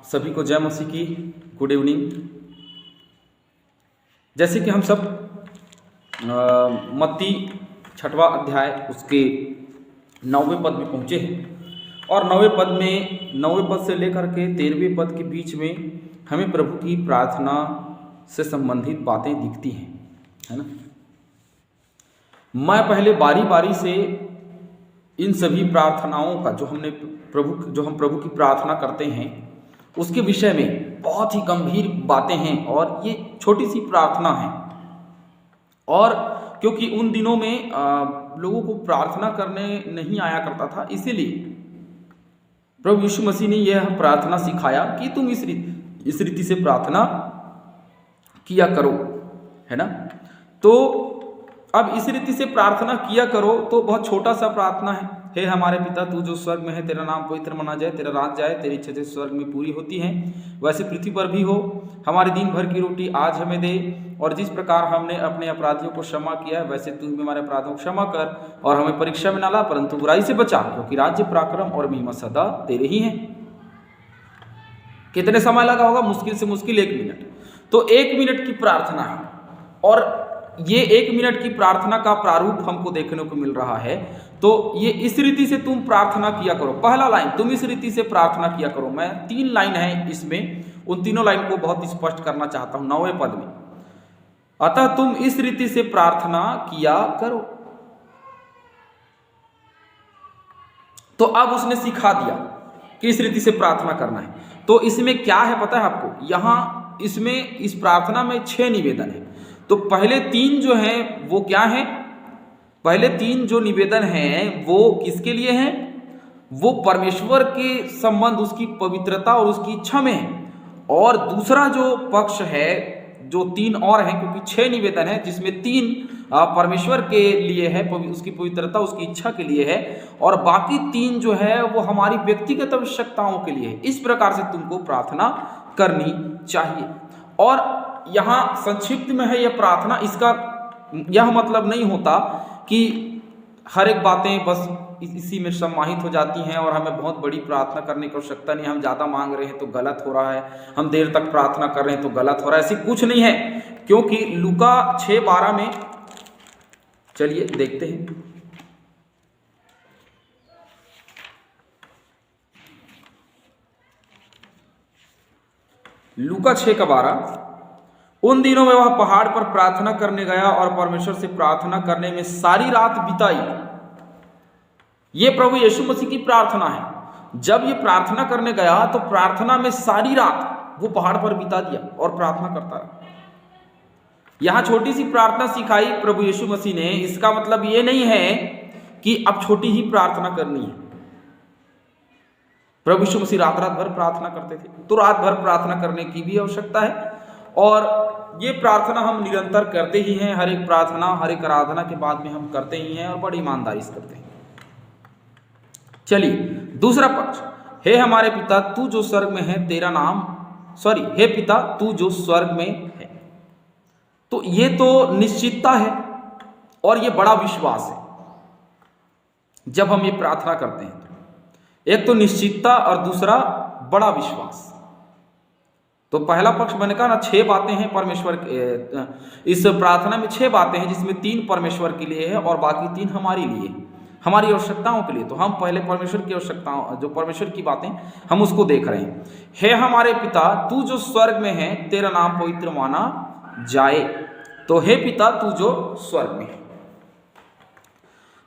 सभी को जय मसीह की गुड इवनिंग। जैसे कि हम सब मत्ती 6वां अध्याय उसके 9वें पद में पहुँचे हैं और 9वें पद से लेकर के 13वें पद के बीच में हमें प्रभु की प्रार्थना से संबंधित बातें दिखती हैं, है ना। मैं पहले बारी बारी से इन सभी प्रार्थनाओं का जो हम प्रभु की प्रार्थना करते हैं उसके विषय में बहुत ही गंभीर बातें हैं और ये छोटी सी प्रार्थना है। और क्योंकि उन दिनों में लोगों को प्रार्थना करने नहीं आया करता था, इसीलिए प्रभु यीशु मसीह ने यह प्रार्थना सिखाया कि तुम इस रीति से प्रार्थना किया करो, है ना। तो अब इस रीति से प्रार्थना किया करो तो बहुत छोटा सा प्रार्थना है। हे हमारे पिता तू जो स्वर्ग में है, तेरा नाम पवित्र माना जाए, तेरा राज जाए, तेरी इच्छा स्वर्ग में पूरी होती है वैसे पृथ्वी पर भी हो। हमारे दिन भर की रोटी आज हमें दे, और जिस प्रकार हमने अपने अपराधियों को क्षमा किया है वैसे तू भी हमारे अपराधों को क्षमा कर, और हमें परीक्षा में न ला परंतु बुराई से बचा, क्योंकि राज्य पराक्रम और महिमा सदा तेरे ही हैं। कितने समय लगा होगा? मुश्किल से मुश्किल 1 मिनट। तो 1 मिनट की प्रार्थना है और ये 1 मिनट की प्रार्थना का प्रारूप हमको देखने को मिल रहा है। तो ये इस रीति से तुम प्रार्थना किया करो। पहला लाइन, तुम इस रीति से प्रार्थना किया करो। मैं 3 लाइन है इसमें, उन तीनों लाइन को बहुत स्पष्ट करना चाहता हूं 9वें पद में। अतः तुम इस रीति से प्रार्थना किया करो। तो अब उसने सिखा दिया कि इस रीति से प्रार्थना करना है। तो इसमें क्या है पता है आपको? यहां इसमें इस प्रार्थना में 6 निवेदन है। तो पहले 3 जो हैं वो क्या हैं? पहले 3 जो निवेदन हैं वो किसके लिए हैं? वो परमेश्वर के संबंध, उसकी पवित्रता और उसकी इच्छा में है। और दूसरा जो पक्ष है, जो 3 और हैं, क्योंकि 6 निवेदन है जिसमें 3 परमेश्वर के लिए है, उसकी पवित्रता उसकी इच्छा के लिए है, और बाकी 3 जो है वो हमारी व्यक्तिगत आवश्यकताओं के लिए है। इस प्रकार से तुमको प्रार्थना करनी चाहिए। और यहाँ संक्षिप्त में है यह प्रार्थना। इसका यह मतलब नहीं होता कि हर एक बातें बस इसी में समाहित हो जाती हैं और हमें बहुत बड़ी प्रार्थना करने की आवश्यकता नहीं। हम ज़्यादा मांग रहे हैं तो गलत हो रहा है, हम देर तक प्रार्थना कर रहे हैं तो गलत हो रहा है, ऐसी कुछ नहीं है। क्योंकि लूका 6:12 में, चलिए देखते हैं। लूका 6:12, उन दिनों में वह पहाड़ पर प्रार्थना करने गया और परमेश्वर से प्रार्थना करने में सारी रात बिताई। ये प्रभु यीशु मसीह की प्रार्थना है। जब ये प्रार्थना करने गया तो प्रार्थना में सारी रात वो पहाड़ पर बिता दिया और प्रार्थना करता रहा। यहां छोटी सी प्रार्थना सिखाई प्रभु यीशु मसीह ने। इसका मतलब ये नहीं है कि अब छोटी ही प्रार्थना करनी है। प्रभु यीशु मसीह रात भर प्रार्थना करते थे, तो रात भर प्रार्थना करने की भी आवश्यकता है। और ये प्रार्थना हम निरंतर करते ही हैं। हर एक प्रार्थना, हर एक आराधना के बाद में हम करते ही हैं और बड़ी ईमानदारी से करते हैं। चलिए दूसरा पक्ष, हे हमारे पिता तू जो स्वर्ग में है, तेरा नाम, हे पिता तू जो स्वर्ग में है। तो ये तो निश्चितता है और ये बड़ा विश्वास है। जब हम ये प्रार्थना करते हैं तो एक तो निश्चितता और दूसरा बड़ा विश्वास। तो पहला पक्ष मैंने कहा ना, 6 बातें हैं परमेश्वर, इस प्रार्थना में 6 बातें हैं जिसमें 3 परमेश्वर के लिए है और बाकी 3 हमारे लिए, हमारी आवश्यकताओं के लिए। तो हम पहले परमेश्वर की आवश्यकताओं, जो परमेश्वर की बातें हम उसको देख रहे हैं। हे हमारे पिता तू जो स्वर्ग में है, तेरा नाम पवित्र माना जाए। तो हे पिता तू जो स्वर्ग में है,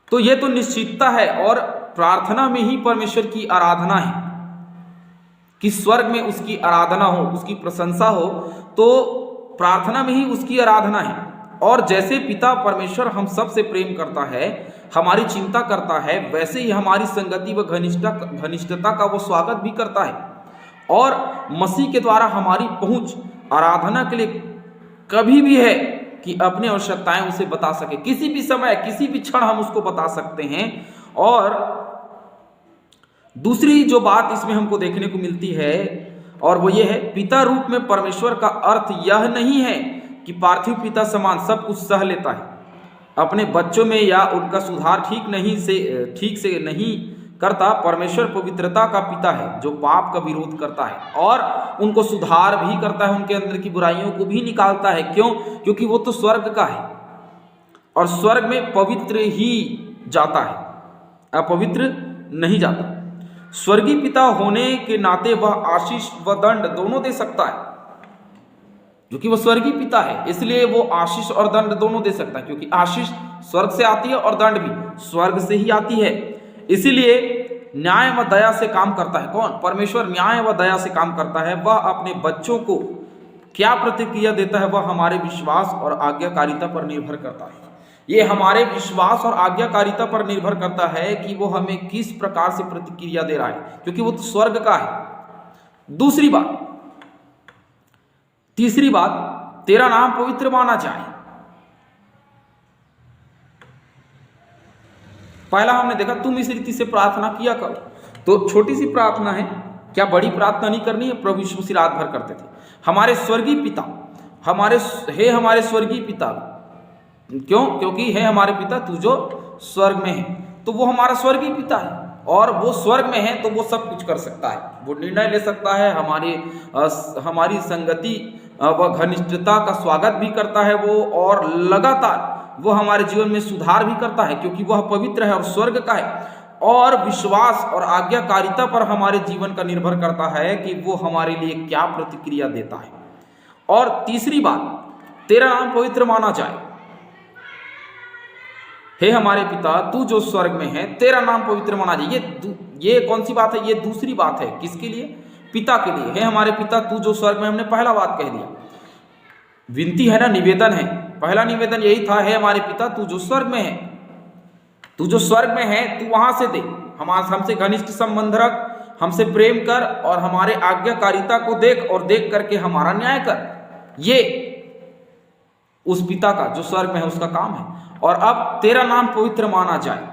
तो ये तो निश्चितता है। और प्रार्थना में ही परमेश्वर की आराधना है कि स्वर्ग में उसकी आराधना हो, उसकी प्रशंसा हो। तो प्रार्थना में ही उसकी आराधना है। और जैसे पिता परमेश्वर हम सब से प्रेम करता है, हमारी चिंता करता है, वैसे ही हमारी संगति व घनिष्ठता का वो स्वागत भी करता है। और मसीह के द्वारा हमारी पहुंच आराधना के लिए कभी भी है कि अपनी आवश्यकताएं उसे बता सके। किसी भी समय, किसी भी क्षण हम उसको बता सकते हैं। और दूसरी जो बात इसमें हमको देखने को मिलती है और वो ये है, पिता रूप में परमेश्वर का अर्थ यह नहीं है कि पार्थिव पिता समान सब कुछ सह लेता है। अपने बच्चों में या उनका सुधार ठीक से नहीं करता, परमेश्वर पवित्रता का पिता है जो पाप का विरोध करता है और उनको सुधार भी करता है, उनके अंदर की बुराइयों को भी निकालता है। क्यों? क्योंकि वो तो स्वर्ग का है और स्वर्ग में पवित्र ही जाता है, अपवित्र नहीं जाता। स्वर्गीय पिता होने के नाते वह आशीष व दंड दोनों दे सकता है, क्योंकि वह स्वर्गीय पिता है इसलिए वो आशीष और दंड दोनों दे सकता है, क्योंकि आशीष स्वर्ग से आती है और दंड भी स्वर्ग से ही आती है। इसीलिए न्याय व दया से काम करता है। कौन? परमेश्वर न्याय व दया से काम करता है। वह अपने बच्चों को क्या प्रतिक्रिया देता है? वह हमारे विश्वास और आज्ञाकारिता पर निर्भर करता है। ये हमारे विश्वास और आज्ञाकारिता पर निर्भर करता है कि वो हमें किस प्रकार से प्रतिक्रिया दे रहा है, क्योंकि वो तो स्वर्ग का है। दूसरी बात, तीसरी बात, तेरा नाम पवित्र माना जाए। पहला हमने देखा तुम इस रीति से प्रार्थना किया करो, तो छोटी सी प्रार्थना है, क्या बड़ी प्रार्थना नहीं करनी है? प्रभु यीशु मसीह रात भर करते थे, हमारे स्वर्गीय पिता, हमारे स्वर्गीय पिता। क्यों? क्योंकि है हमारे पिता तू जो स्वर्ग में है, तो वो हमारा स्वर्गीय पिता है और वो स्वर्ग में है तो वो सब कुछ कर सकता है, वो निर्णय ले सकता है, हमारी संगति व घनिष्ठता का स्वागत भी करता है वो, और लगातार वो हमारे जीवन में सुधार भी करता है क्योंकि वह पवित्र है और स्वर्ग का है। और विश्वास और आज्ञाकारिता पर हमारे जीवन का निर्भर करता है कि वो हमारे लिए क्या प्रतिक्रिया देता है। और तीसरी बात, तेरा नाम पवित्र माना जाए। हे हमारे पिता तू जो स्वर्ग में है, तेरा नाम पवित्र माना जाए। ये कौन सी बात है? ये दूसरी बात है। किसके लिए? पिता के लिए। हे हमारे पिता तू जो स्वर्ग में, हमने पहला बात कह दिया, विनती है ना, निवेदन है। पहला निवेदन यही था, हे हमारे पिता तू जो स्वर्ग में है, तू जो स्वर्ग में है तू वहां से दे, हमसे घनिष्ठ संबंध रख, हमसे प्रेम कर और हमारे आज्ञाकारिता को देख और देख करके हमारा न्याय कर। ये उस पिता का जो स्वर्ग में है उसका काम है। और अब तेरा नाम पवित्र माना जाए,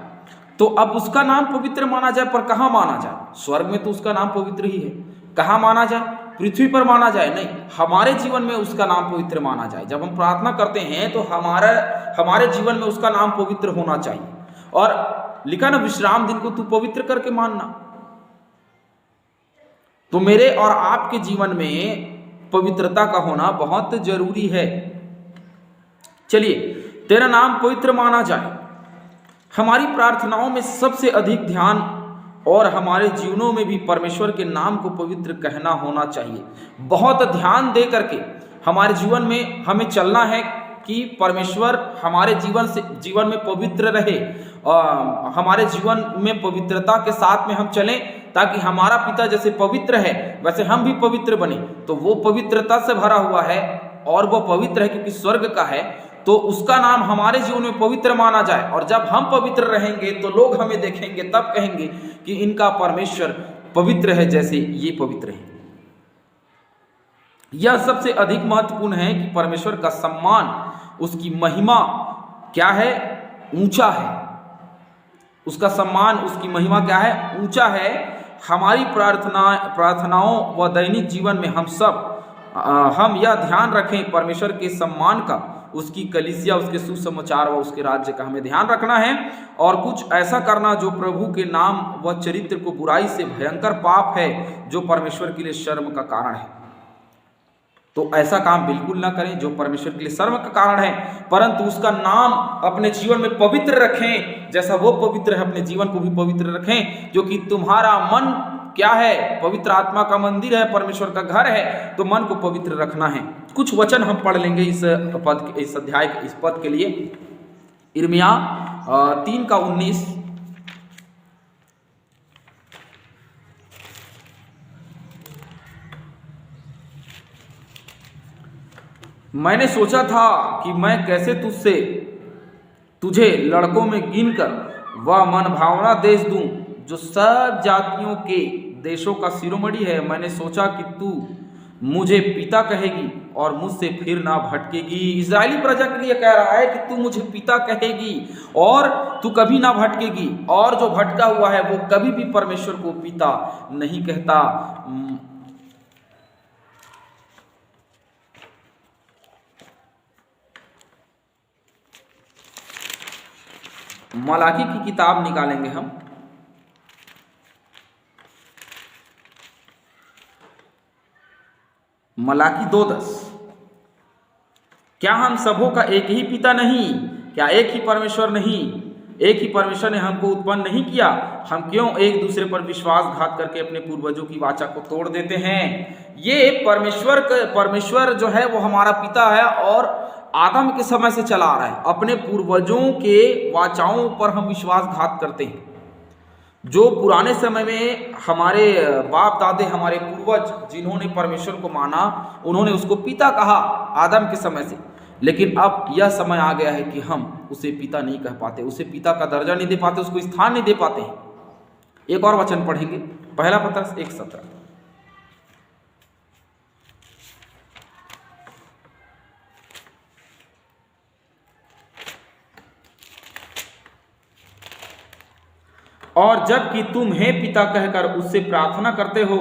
तो अब उसका नाम पवित्र माना जाए, पर कहाँ माना जाए? स्वर्ग में तो उसका नाम पवित्र ही है। कहाँ माना जाए? पृथ्वी पर माना जाए? नहीं, हमारे जीवन में उसका नाम पवित्र माना जाए। जब हम प्रार्थना करते हैं तो हमारे जीवन में उसका नाम पवित्र होना चाहिए। और लिखा ना, विश्राम दिन को तू पवित्र करके मानना। तो मेरे और आपके जीवन में पवित्रता का होना बहुत जरूरी है। चलिए, तेरा नाम पवित्र माना जाए। हमारी प्रार्थनाओं में सबसे अधिक ध्यान और हमारे जीवनों में भी परमेश्वर के नाम को पवित्र कहना होना चाहिए। बहुत ध्यान दे करके हमारे जीवन में हमें चलना है कि परमेश्वर हमारे जीवन में पवित्र रहे, हमारे जीवन में पवित्रता के साथ में हम चलें, ताकि हमारा पिता जैसे पवित्र है वैसे हम भी पवित्र बने। तो वो पवित्रता से भरा हुआ है और वो पवित्र है क्योंकि स्वर्ग का है, तो उसका नाम हमारे जीवन में पवित्र माना जाए। और जब हम पवित्र रहेंगे तो लोग हमें देखेंगे, तब कहेंगे कि इनका परमेश्वर पवित्र है जैसे ये पवित्र है। यह सबसे अधिक महत्वपूर्ण है कि परमेश्वर का सम्मान, उसकी महिमा क्या है? ऊंचा है। उसका सम्मान, उसकी महिमा क्या है? ऊंचा है। हमारी प्रार्थनाओं व दैनिक जीवन में हम यह ध्यान रखें परमेश्वर के सम्मान का, उसकी कलीसिया, उसके सुसमाचार व उसके राज्य का हमें ध्यान रखना है, और कुछ ऐसा करना जो प्रभु के नाम व चरित्र को बुराई से भयंकर पाप है, जो परमेश्वर के लिए शर्म का कारण है। तो ऐसा काम बिल्कुल ना करें जो परमेश्वर के लिए शर्म का कारण है, परंतु उसका नाम अपने जीवन में पवित्र रखें, जैसा वो पवित्र है अपने जीवन को भी पवित्र रखें। जो कि तुम्हारा मन क्या है? पवित्र आत्मा का मंदिर है, परमेश्वर का घर है, तो मन को पवित्र रखना है। कुछ वचन हम पढ़ लेंगे इस अध्याय, इस पद के लिए। यिर्मयाह 3:19। मैंने सोचा था कि मैं कैसे तुझे लड़कों में गिनकर वह मन भावना देश दूं जो सब जातियों के देशों का शिरोमणि है। मैंने सोचा कि तू मुझे पिता कहेगी और मुझसे फिर ना भटकेगी। इजरायली प्रजा के लिए कह रहा है कि तू मुझे पिता कहेगी और तू कभी ना भटकेगी, और जो भटका हुआ है वो कभी भी परमेश्वर को पिता नहीं कहता। मलाकी की किताब निकालेंगे हम, मलाकी 2:10। क्या हम सबों का एक ही पिता नहीं? क्या एक ही परमेश्वर नहीं? एक ही परमेश्वर ने हमको उत्पन्न नहीं किया? हम क्यों एक दूसरे पर विश्वासघात करके अपने पूर्वजों की वाचा को तोड़ देते हैं? ये परमेश्वर जो है वो हमारा पिता है और आदम के समय से चला आ रहा है। अपने पूर्वजों के वाचाओं पर हम विश्वासघात करते हैं। जो पुराने समय में हमारे बाप दादे, हमारे पूर्वज जिन्होंने परमेश्वर को माना, उन्होंने उसको पिता कहा आदम के समय से। लेकिन अब यह समय आ गया है कि हम उसे पिता नहीं कह पाते, उसे पिता का दर्जा नहीं दे पाते, उसको स्थान नहीं दे पाते हैं। एक और वचन पढ़ेंगे, पहला पत्रस 1:17। और जबकि तुम हे पिता कहकर उससे प्रार्थना करते हो,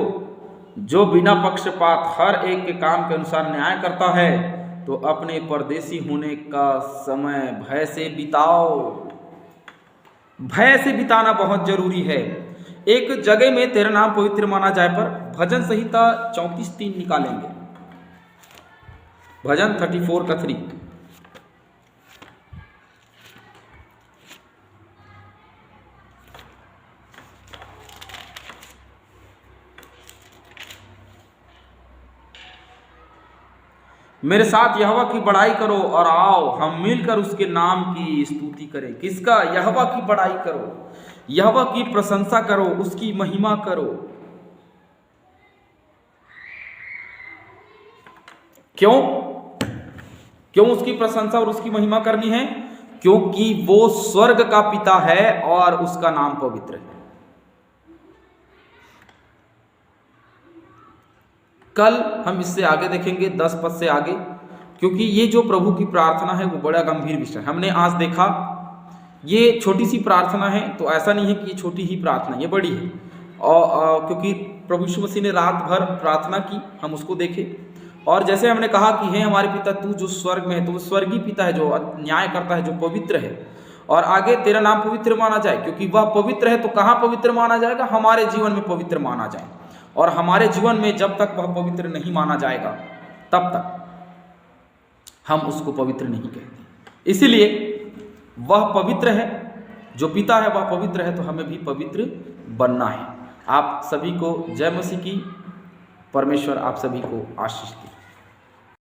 जो बिना पक्षपात हर एक के काम के अनुसार न्याय करता है, तो अपने परदेशी होने का समय भय से बिताओ। भय से बिताना बहुत जरूरी है। एक जगह में तेरा नाम पवित्र माना जाए पर भजन संहिता 34:3 निकालेंगे। भजन 34:3। मेरे साथ यहोवा की बड़ाई करो और आओ हम मिलकर उसके नाम की स्तुति करें। किसका? यहोवा की बड़ाई करो, यहोवा की प्रशंसा करो, उसकी महिमा करो। क्यों? क्यों उसकी प्रशंसा और उसकी महिमा करनी है? क्योंकि वो स्वर्ग का पिता है और उसका नाम पवित्र है। कल हम इससे आगे देखेंगे 10 पद से आगे, क्योंकि ये जो प्रभु की प्रार्थना है वो बड़ा गंभीर विषय। हमने आज देखा ये छोटी सी प्रार्थना है, तो ऐसा नहीं है कि ये छोटी ही प्रार्थना, ये बड़ी है। और क्योंकि प्रभु यीशु मसीह ने रात भर प्रार्थना की, हम उसको देखें। और जैसे हमने कहा कि हे हमारे पिता तू जो स्वर्ग में है, तो वो स्वर्गीय पिता है जो न्याय करता है, जो पवित्र है। और आगे तेरा नाम पवित्र माना जाए, क्योंकि वह पवित्र है। तो कहाँ पवित्र माना जाएगा? हमारे जीवन में पवित्र माना जाए। और हमारे जीवन में जब तक वह पवित्र नहीं माना जाएगा, तब तक हम उसको पवित्र नहीं कहते। इसीलिए वह पवित्र है, जो पिता है वह पवित्र है, तो हमें भी पवित्र बनना है। आप सभी को जय मसीह की। परमेश्वर आप सभी को आशीष दे।